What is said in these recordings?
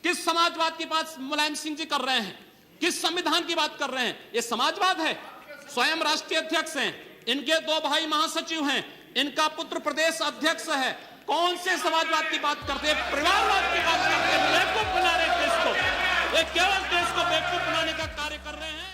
किस समाजवाद की बात मुलायम सिंह जी कर रहे हैं, किस संविधान की बात कर रहे हैं? ये समाजवाद है? स्वयं राष्ट्रीय अध्यक्ष हैं, इनके 2 भाई महासचिव हैं, इनका पुत्र प्रदेश अध्यक्ष है। कौन से समाजवाद की बात करते हैं? परिवारवाद की बात करते हैं। बेवकूफ बना रहे देश को, ये केवल देश को बेवकूफ बनाने का कार्य कर रहे हैं।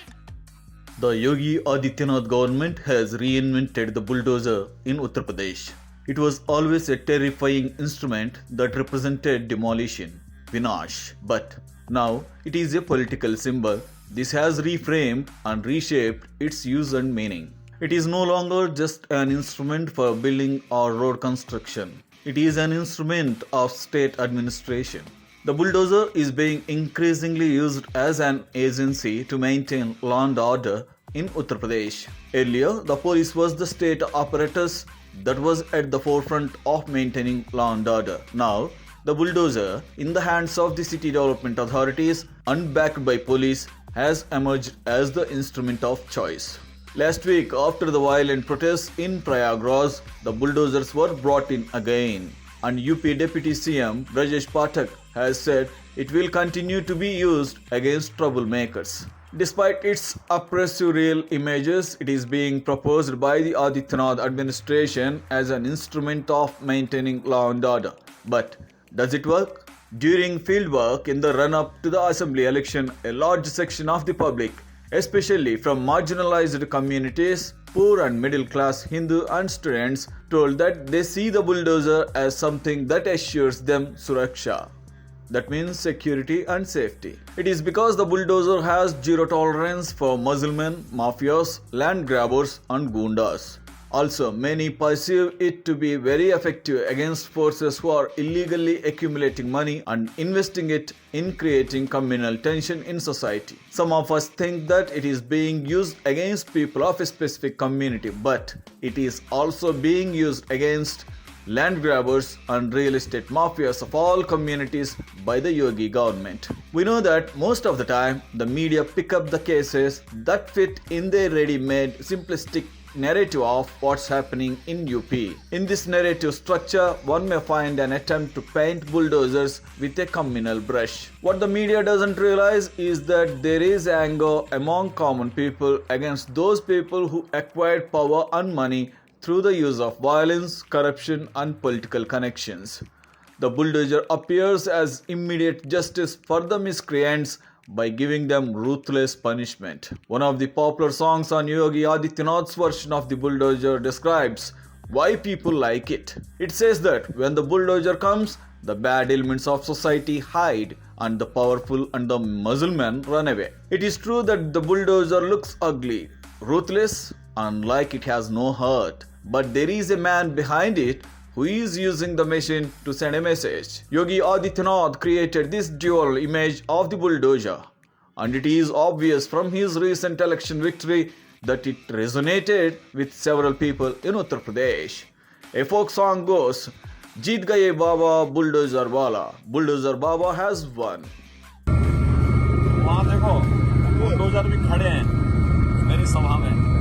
The Yogi Adityanath government has reinvented the bulldozer in Uttar Pradesh. It was always a terrifying instrument that represented demolition, vinash. But now it is a political symbol. This has reframed and reshaped its use and meaning. It is no longer just an instrument for building or road construction. It is an instrument of state administration. The bulldozer is being increasingly used as an agency to maintain law and order in Uttar Pradesh. Earlier, the police was the state apparatus that was at the forefront of maintaining law and order. Now, the bulldozer, in the hands of the city development authorities and backed by police, has emerged as the instrument of choice. Last week, after the violent protests in Prayagraj, the bulldozers were brought in again. And UP Deputy CM Brajesh Pathak has said it will continue to be used against troublemakers. Despite its oppressive real images, it is being proposed by the Adityanath administration as an instrument of maintaining law and order. But does it work? During fieldwork in the run-up to the assembly election, a large section of the public, especially from marginalized communities, poor and middle-class Hindu and students, told that they see the bulldozer as something that assures them suraksha. That means security and safety. It is because the bulldozer has zero tolerance for Muslim, mafias, land grabbers and gundas. Also, many perceive it to be very effective against forces who are illegally accumulating money and investing it in creating communal tension in society. Some of us think that it is being used against people of a specific community, but it is also being used against land grabbers and real estate mafias of all communities by the Yogi government. We know that most of the time the media pick up the cases that fit in their ready-made simplistic narrative of what's happening in UP. In this narrative structure, one may find an attempt to paint bulldozers with a communal brush. What the media doesn't realize is that there is anger among common people against those people who acquired power and money through the use of violence, corruption, and political connections. The bulldozer appears as immediate justice for the miscreants by giving them ruthless punishment. One of the popular songs on Yogi Adityanath's version of the bulldozer describes why people like it. It says that when the bulldozer comes, the bad elements of society hide and the powerful and the Muslim run away. It is true that the bulldozer looks ugly, ruthless, and like it has no heart. But there is a man behind it who is using the machine to send a message. Yogi Adityanath created this dual image of the bulldozer, and it is obvious from his recent election victory that it resonated with several people in Uttar Pradesh. A folk song goes, Jeet gaye Baba Bulldozer Wala. Bulldozer Baba has won. वहाँ देखो bulldozer भी खड़े हैं मेरी सभा में.